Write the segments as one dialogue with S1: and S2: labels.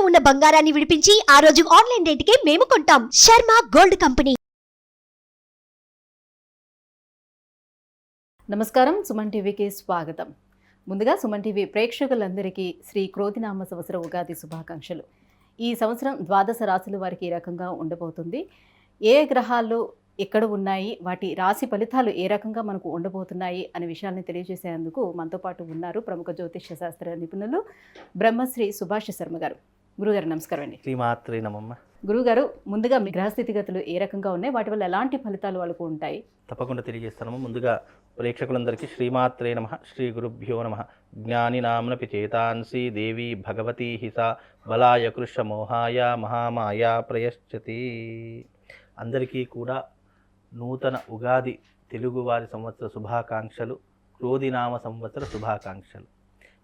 S1: ఉన్న బంగారాన్ని విడిపించి ఆ రోజు ఆన్లైన్ రేటుకే మేము కొంటాం. Sharma gold company.
S2: నమస్కారం, సుమన్ టీవీకి స్వాగతం. ముందుగా సుమన్ టీవీ ప్రేక్షకులందరికీ శ్రీ క్రోధినామ సంవత్సర ఉగాది శుభాకాంక్షలు. ఈ సంవత్సరం ద్వాదశ రాశుల వారికి ఏ రకంగా ఉండబోతుంది, ఏ గ్రహాలు ఎక్కడ ఉన్నాయి, వాటి రాశి ఫలితాలు ఏ రకంగా మనకు ఉండబోతున్నాయి అనే విషయాన్ని తెలియజేసేందుకు మనతో పాటు ఉన్నారు ప్రముఖ జ్యోతిష్య శాస్త్ర నిపుణులు బ్రహ్మశ్రీ సుభాష్ శర్మ గారు. గురుగారు నమస్కారం అండి.
S3: శ్రీమాత్రే నమమ్మ.
S2: గురుగారు, ముందుగా మీ గ్రహస్థితిగతులు ఏ రకంగా ఉన్నాయి, వాటి వల్ల ఎలాంటి ఫలితాలు వాళ్ళకు ఉంటాయి?
S3: తప్పకుండా తెలియజేస్తాము. ముందుగా ప్రేక్షకులందరికీ శ్రీమాత్రే నమ, శ్రీ గురుభ్యో నమ. జ్ఞానినామ్నపి చేతాంసి దేవి భగవతీ హిసా బలాయ కృష మోహాయ మహామాయా ప్రయశ్చతి. అందరికీ కూడా నూతన ఉగాది తెలుగువారి సంవత్సర శుభాకాంక్షలు, క్రోధినామ సంవత్సర శుభాకాంక్షలు.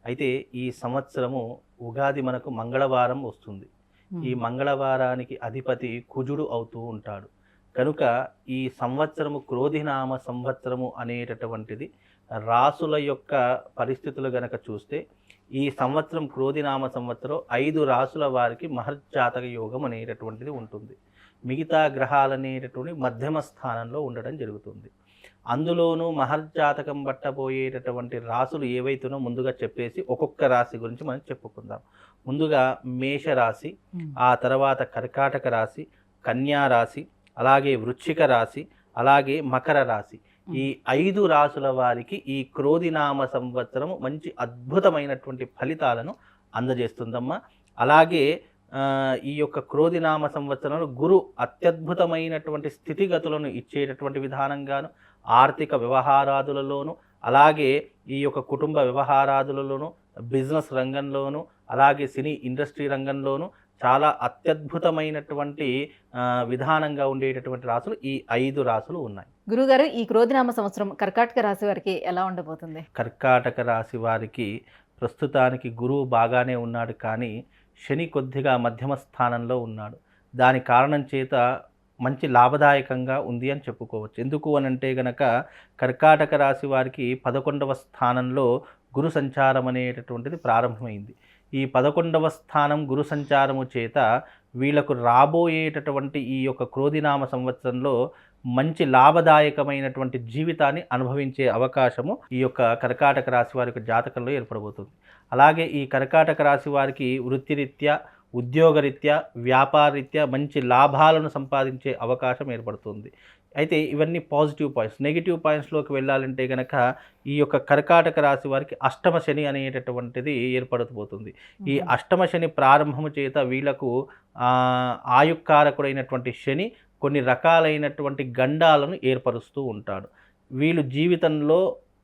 S3: అయితే ఈ సంవత్సరము ఉగాది మనకు మంగళవారం వస్తుంది. ఈ మంగళవారానికి అధిపతి కుజుడు అవుతూ ఉంటాడు. కనుక ఈ సంవత్సరము క్రోధినామ సంవత్సరము అనేటటువంటిది రాసుల యొక్క పరిస్థితులు గనక చూస్తే ఈ సంవత్సరం క్రోధినామ సంవత్సరం 5 రాసుల వారికి మహర్జాతక యోగం అనేటటువంటిది ఉంటుంది. మిగతా గ్రహాలనేటటువంటి మధ్యమ స్థానంలో ఉండడం జరుగుతుంది. అందులోనూ మహర్జాతకం పట్టబోయేటటువంటి రాసులు ఏవైతునో ముందుగా చెప్పేసి ఒక్కొక్క రాశి గురించి మనం చెప్పుకుందాం. ముందుగా మేషరాశి, ఆ తర్వాత కర్కాటక రాశి, కన్యా రాశి, అలాగే వృశ్చిక రాశి, అలాగే మకర రాశి. ఈ 5 రాసుల వారికి ఈ క్రోధినామ సంవత్సరము మంచి అద్భుతమైనటువంటి ఫలితాలను అందజేస్తుందమ్మా. అలాగే ఈ యొక్క క్రోధినామ సంవత్సరంలో గురు అత్యద్భుతమైనటువంటి స్థితిగతులను ఇచ్చేటటువంటి విధానంగాను, ఆర్థిక వ్యవహారాదులలోను, అలాగే ఈ యొక్క కుటుంబ వ్యవహారాదులలోను, బిజినెస్ రంగంలోను, అలాగే సినీ ఇండస్ట్రీ రంగంలోను చాలా అత్యద్భుతమైనటువంటి విధానంగా ఉండేటటువంటి రాసులు ఈ 5 రాసులు ఉన్నాయి.
S2: గురుగారు, ఈ క్రోధినామ సంవత్సరం కర్కాటక రాశి వారికి ఎలా ఉండబోతుంది?
S3: కర్కాటక రాశి వారికి ప్రస్తుతానికి గురువు బాగానే ఉన్నాడు, కానీ శని కొద్దిగా మధ్యమ స్థానంలో ఉన్నాడు. దాని కారణం చేత మంచి లాభదాయకంగా ఉంది అని చెప్పుకోవచ్చు. ఎందుకు అనంటే గనక కర్కాటక రాశి వారికి 11వ స్థానంలో గురు సంచారం అనేటటువంటిది ప్రారంభమైంది. ఈ 11వ స్థానం గురు సంచారము చేత వీళ్లకు రాబోయేటటువంటి ఈ యొక్క క్రోధినామ సంవత్సరంలో మంచి లాభదాయకమైనటువంటి జీవితాన్ని అనుభవించే అవకాశము ఈ యొక్క కర్కాటక రాశి వారి యొక్క జాతకంలో ఏర్పడబోతుంది. అలాగే ఈ కర్కాటక రాశి వారికి వృత్తిరీత్యా, ఉద్యోగరీత్యా, వ్యాపారరీత్యా మంచి లాభాలను సంపాదించే అవకాశం ఏర్పడుతుంది. అయితే ఇవన్నీ పాజిటివ్ పాయింట్స్. నెగిటివ్ పాయింట్స్లోకి వెళ్ళాలంటే కనుక ఈ యొక్క కర్కాటక రాశి వారికి అష్టమ శని అనేటటువంటిది ఏర్పడబోతుంది. ఈ అష్టమ శని ప్రారంభము చేత వీళ్లకు ఆయుక్కారకుడైనటువంటి శని కొన్ని రకాలైనటువంటి గండాలను ఏర్పరుస్తూ ఉంటాడు. వీళ్ళు జీవితంలో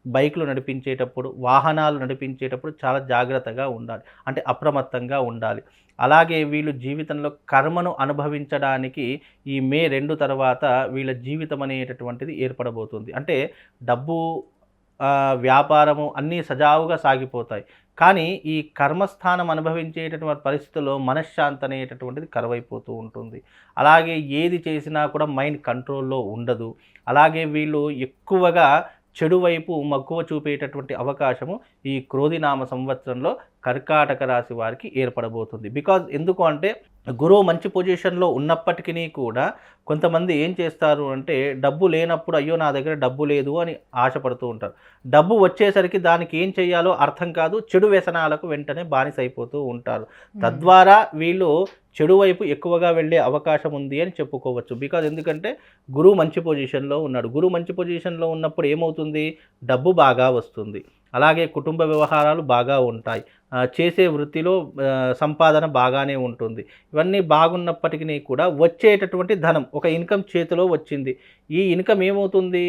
S3: బైకులు నడిపించేటప్పుడు, వాహనాలు నడిపించేటప్పుడు చాలా జాగ్రత్తగా ఉండాలి, అంటే అప్రమత్తంగా ఉండాలి. అలాగే వీళ్ళు జీవితంలో కర్మను అనుభవించడానికి ఈ మే 2 తర్వాత వీళ్ళ జీవితం అనేటటువంటిది ఏర్పడబోతుంది. అంటే డబ్బు, వ్యాపారము అన్నీ సజావుగా సాగిపోతాయి, కానీ ఈ కర్మస్థానం అనుభవించేటటువంటి పరిస్థితుల్లో మనశ్శాంతి అనేటటువంటిది కరువైపోతూ ఉంటుంది. అలాగే ఏది చేసినా కూడా మైండ్ కంట్రోల్లో ఉండదు. అలాగే వీళ్ళు ఎక్కువగా చెడు వైపు మక్కువ చూపేటటువంటి అవకాశము ఈ క్రోధినామ సంవత్సరంలో కర్కాటక రాశి వారికి ఏర్పడబోతుంది. బికాజ్ ఎందుకు అంటే గురువు మంచి పొజిషన్లో ఉన్నప్పటికీ కూడా కొంతమంది ఏం చేస్తారు అంటే డబ్బు లేనప్పుడు అయ్యో నా దగ్గర డబ్బు లేదు అని ఆశపడుతూ ఉంటారు. డబ్బు వచ్చేసరికి దానికి ఏం చేయాలో అర్థం కాదు, చెడు వ్యసనాలకు వెంటనే బానిసైపోతూ ఉంటారు. తద్వారా వీళ్ళు చెడు వైపు ఎక్కువగా వెళ్ళే అవకాశం ఉంది అని చెప్పుకోవచ్చు. బికాజ్ ఎందుకంటే గురువు మంచి పొజిషన్లో ఉన్నాడు. గురువు మంచి పొజిషన్లో ఉన్నప్పుడు ఏమవుతుంది, డబ్బు బాగా వస్తుంది, అలాగే కుటుంబ వ్యవహారాలు బాగా ఉంటాయి, చేసే వృత్తిలో సంపాదన బాగానే ఉంటుంది. ఇవన్నీ బాగున్నప్పటికీ కూడా వచ్చేటటువంటి ధనం, ఒక ఇన్కమ్ చేతిలో వచ్చింది. ఈ ఇన్కమ్ ఏమవుతుంది,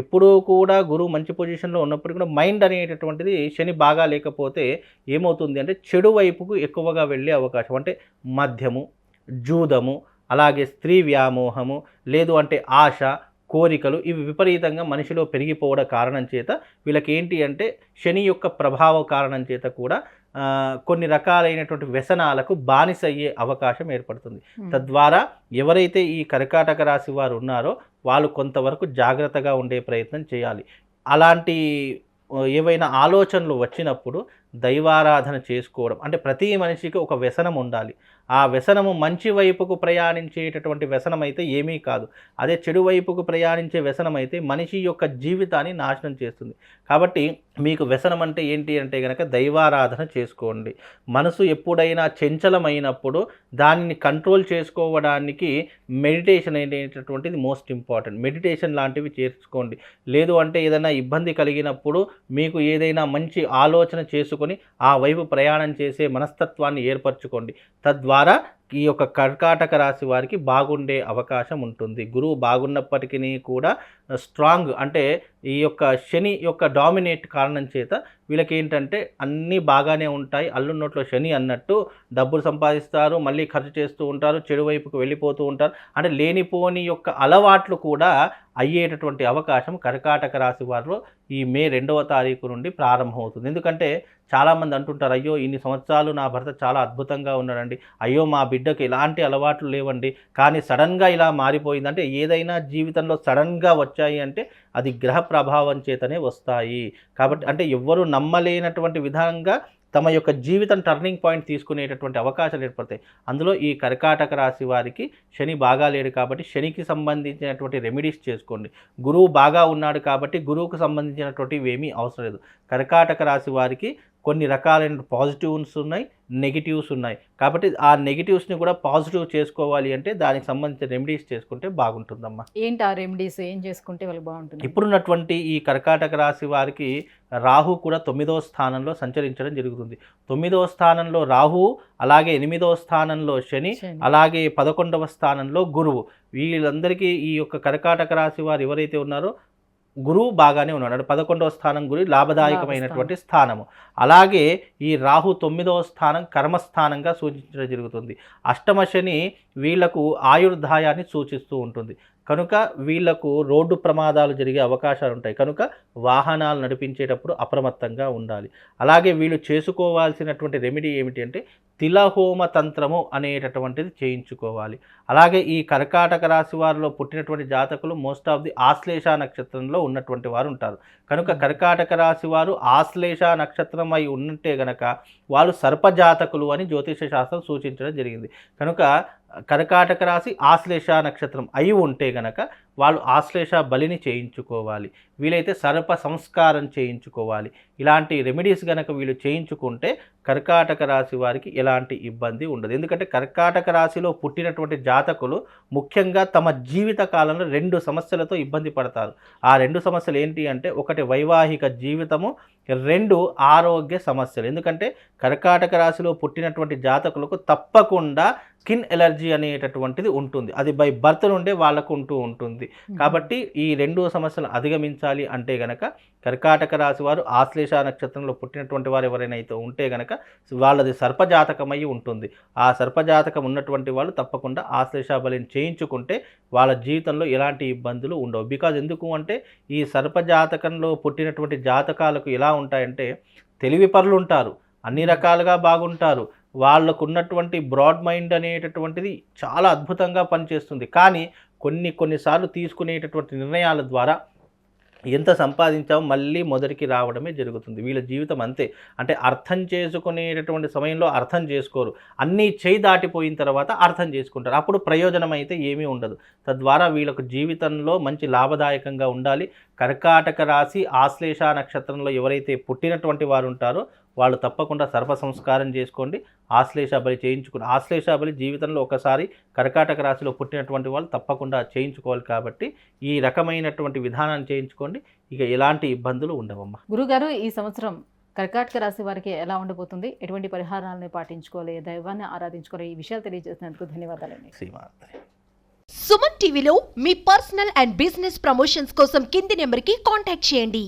S3: ఎప్పుడూ కూడా గురువు మంచి పొజిషన్లో ఉన్నప్పటికీ కూడా మైండ్ అనేటటువంటిది శని బాగా లేకపోతే ఏమవుతుంది అంటే చెడు వైపుకు ఎక్కువగా వెళ్ళే అవకాశం, అంటే మద్యము, జూదము, అలాగే స్త్రీ వ్యామోహము, లేదు అంటే ఆశ, కోరికలు, ఇవి విపరీతంగా మనిషిలో పెరిగిపోవడం కారణం చేత వీళ్ళకి ఏంటి అంటే శని యొక్క ప్రభావ కారణం చేత కూడా కొన్ని రకాలైనటువంటి వ్యసనాలకు బానిసయ్యే అవకాశం ఏర్పడుతుంది. తద్వారా ఎవరైతే ఈ కర్కాటక రాశి వారు ఉన్నారో వాళ్ళు కొంతవరకు జాగ్రత్తగా ఉండే ప్రయత్నం చేయాలి. అలాంటి ఏవైనా ఆలోచనలు వచ్చినప్పుడు దైవారాధన చేసుకోవడం. అంటే ప్రతి మనిషికి ఒక వ్యసనం ఉండాలి. ఆ వ్యసనము మంచి వైపుకు ప్రయాణించేటటువంటి వ్యసనం అయితే ఏమీ కాదు. అదే చెడు వైపుకు ప్రయాణించే వ్యసనం అయితే మనిషి యొక్క జీవితాన్ని నాశనం చేస్తుంది. కాబట్టి మీకు వ్యసనం అంటే ఏంటి అంటే గనక దైవారాధన చేసుకోండి. మనసు ఎప్పుడైనా చంచలమైనప్పుడు దానిని కంట్రోల్ చేసుకోవడానికి మెడిటేషన్ అనేటటువంటిది మోస్ట్ ఇంపార్టెంట్. మెడిటేషన్ లాంటివి చేసుకోండి. లేదు అంటే ఏదైనా ఇబ్బంది కలిగినప్పుడు మీకు ఏదైనా మంచి ఆలోచన చేసుకొని ఆ వైపు ప్రయాణం చేసే మనస్తత్వాన్ని ఏర్పరచుకోండి. తద్వారా ఈ యొక్క కర్కాటక రాశి వారికి బాగుండే అవకాశం ఉంటుంది. గురువు బాగున్నప్పటికీ కూడా స్ట్రాంగ్ అంటే ఈ యొక్క శని యొక్క డామినేట్ కారణం చేత వీళ్ళకి ఏంటంటే అన్నీ బాగానే ఉంటాయి. అల్లు నోట్లో శని అన్నట్టు డబ్బులు సంపాదిస్తారు, మళ్ళీ ఖర్చు చేస్తూ ఉంటారు, చెడు వైపుకు వెళ్ళిపోతూ ఉంటారు. అంటే లేనిపోని యొక్క అలవాట్లు కూడా అయ్యేటటువంటి అవకాశం కర్కాటక రాశి వారిలో ఈ మే 2వ తారీఖు నుండి ప్రారంభమవుతుంది. ఎందుకంటే చాలామంది అంటుంటారు, అయ్యో ఇన్ని సంవత్సరాలు నా భర్త చాలా అద్భుతంగా ఉన్నాడండి, అయ్యో మా బిడ్డకు ఎలాంటి అలవాట్లు లేవండి, కానీ సడన్గా ఇలా మారిపోయింది. అంటే ఏదైనా జీవితంలో సడన్గా వచ్చాయి అంటే అది గ్రహ ప్రభావం చేతనే వస్తాయి. కాబట్టి అంటే ఎవ్వరూ నమ్మలేనటువంటి విధంగా తమ యొక్క జీవితం టర్నింగ్ పాయింట్ తీసుకునేటటువంటి అవకాశాలు ఏర్పడతాయి. అందులో ఈ కర్కాటక రాశి వారికి శని బాగా లేడు కాబట్టి శనికి సంబంధించినటువంటి రెమెడీస్ చేసుకోండి. గురువు బాగా ఉన్నాడు కాబట్టి గురువుకు సంబంధించినటువంటివి ఏమీ అవసరం లేదు. కర్కాటక రాశి వారికి కొన్ని రకాలైన పాజిటివ్స్ ఉన్నాయి, నెగిటివ్స్ ఉన్నాయి. కాబట్టి ఆ నెగిటివ్స్ని కూడా పాజిటివ్ చేసుకోవాలి అంటే దానికి సంబంధించిన రెమెడీస్ చేసుకుంటే బాగుంటుందమ్మా.
S2: ఏంటి ఆ రెమెడీస్, ఏం చేసుకుంటే వాళ్ళు బాగుంటుంది?
S3: ఇప్పుడున్నటువంటి ఈ కర్కాటక రాశి వారికి రాహు కూడా 9వ స్థానంలో సంచరించడం జరుగుతుంది. 9వ స్థానంలో రాహు, అలాగే 8వ స్థానంలో శని, అలాగే 11వ స్థానంలో గురువు. వీళ్ళందరికీ ఈ యొక్క కర్కాటక రాశి వారు ఎవరైతే ఉన్నారో గురువు బాగానే ఉన్నాడు. అంటే 11వ స్థానం గురి లాభదాయకమైనటువంటి స్థానము. అలాగే ఈ రాహు 9వ స్థానం కర్మస్థానంగా సూచించడం జరుగుతుంది. అష్టమ శని వీళ్లకు ఆయుర్దాయాన్ని సూచిస్తూ ఉంటుంది. కనుక వీళ్లకు రోడ్డు ప్రమాదాలు జరిగే అవకాశాలు ఉంటాయి. కనుక వాహనాలు నడిపించేటప్పుడు అప్రమత్తంగా ఉండాలి. అలాగే వీళ్ళు చేసుకోవాల్సినటువంటి రెమెడీ ఏమిటి అంటే తిలహోమ తంత్రము అనేటటువంటిది చేయించుకోవాలి. అలాగే ఈ కర్కాటక రాశి వారిలో పుట్టినటువంటి జాతకులు మోస్ట్ ఆఫ్ ది ఆశ్లేష నక్షత్రంలో ఉన్నటువంటి వారు ఉంటారు. కనుక కర్కాటక రాశి వారు ఆశ్లేష నక్షత్రం అయి ఉన్నట్టే గనక వాళ్ళు సర్పజాతకులు అని జ్యోతిష శాస్త్రం సూచించడం జరిగింది. కనుక కర్కాటక రాశి ఆశ్లేష నక్షత్రం అయి ఉంటే గనక వాళ్ళు ఆశ్లేష బలిని చేయించుకోవాలి. వీలైతే సర్ప సంస్కారం చేయించుకోవాలి. ఇలాంటి రెమెడీస్ గనక వీళ్ళు చేయించుకుంటే కర్కాటక రాశి వారికి ఎలాంటి ఇబ్బంది ఉండదు. ఎందుకంటే కర్కాటక రాశిలో పుట్టినటువంటి జాతకులు ముఖ్యంగా తమ జీవిత కాలంలో 2 సమస్యలతో ఇబ్బంది పడతారు. ఆ 2 సమస్యలు ఏంటి అంటే ఒకటి వైవాహిక జీవితము, 2 ఆరోగ్య సమస్యలు. ఎందుకంటే కర్కాటక రాశిలో పుట్టినటువంటి జాతకులకు తప్పకుండా స్కిన్ ఎలర్జీ అనేటటువంటిది ఉంటుంది. అది బై బర్త్ నుండే వాళ్ళకు ఉంటూ ఉంటుంది. కాబట్టి ఈ 2 సమస్యలు అధిగమించాలి అంటే గనక కర్కాటక రాశి వారు ఆశ్లేష నక్షత్రంలో పుట్టినటువంటి వారు ఎవరైనా అయితే ఉంటే గనక వాళ్ళది సర్పజాతకమై ఉంటుంది. ఆ సర్పజాతకం ఉన్నటువంటి వాళ్ళు తప్పకుండా ఆశ్లేష బలిని చేయించుకుంటే వాళ్ళ జీవితంలో ఎలాంటి ఇబ్బందులు ఉండవు. బికాజ్ ఎందుకు అంటే ఈ సర్పజాతకంలో పుట్టినటువంటి జాతకాలకు ఎలా ఉంటాయంటే తెలివి పరులు ఉంటారు, అన్ని రకాలుగా బాగుంటారు, వాళ్ళకు ఉన్నటువంటి బ్రాడ్ మైండ్ అనేటటువంటిది చాలా అద్భుతంగా పనిచేస్తుంది. కానీ కొన్నిసార్లు తీసుకునేటటువంటి నిర్ణయాల ద్వారా ఎంత సంపాదించామో మళ్ళీ మొదటికి రావడమే జరుగుతుంది. వీళ్ళ జీవితం అంతే. అంటే అర్థం చేసుకునేటటువంటి సమయంలో అర్థం చేసుకోరు, అన్నీ చేయి దాటిపోయిన తర్వాత అర్థం చేసుకుంటారు. అప్పుడు ప్రయోజనం అయితే ఏమీ ఉండదు. తద్వారా వీళ్ళకు జీవితంలో మంచి లాభదాయకంగా ఉండాలి. కర్కాటక రాశి ఆశ్లేష నక్షత్రంలో ఎవరైతే పుట్టినటువంటి వారు ఉంటారో వాళ్ళు తప్పకుండా సర్ప సంస్కారం చేసుకోండి, ఆశ్లేష బలి చేయించుకుని. ఆశ్లేష బలి జీవితంలో ఒకసారి కర్కాటక రాశిలో పుట్టినటువంటి వాళ్ళు తప్పకుండా చేయించుకోవాలి. కాబట్టి ఈ రకమైనటువంటి విధానాన్ని చేయించుకోండి, ఇక ఎలాంటి ఇబ్బందులు ఉండవమ్మా.
S2: గురుగారు, ఈ సంవత్సరం కర్కాటక రాశి వారికి ఎలా ఉండబోతుంది? ఎటువంటి పరిహారాలను పాటించుకోవాలి, దైవాన్ని ఆరాధించుకోవాలి? ఈ విషయాలు తెలియజేసినందుకు ధన్యవాదాలండి.
S1: సుమన్ టీవీలో మీ పర్సనల్ అండ్ బిజినెస్ ప్రమోషన్స్ కోసం కింది నెంబర్కి కాంటాక్ట్ చేయండి.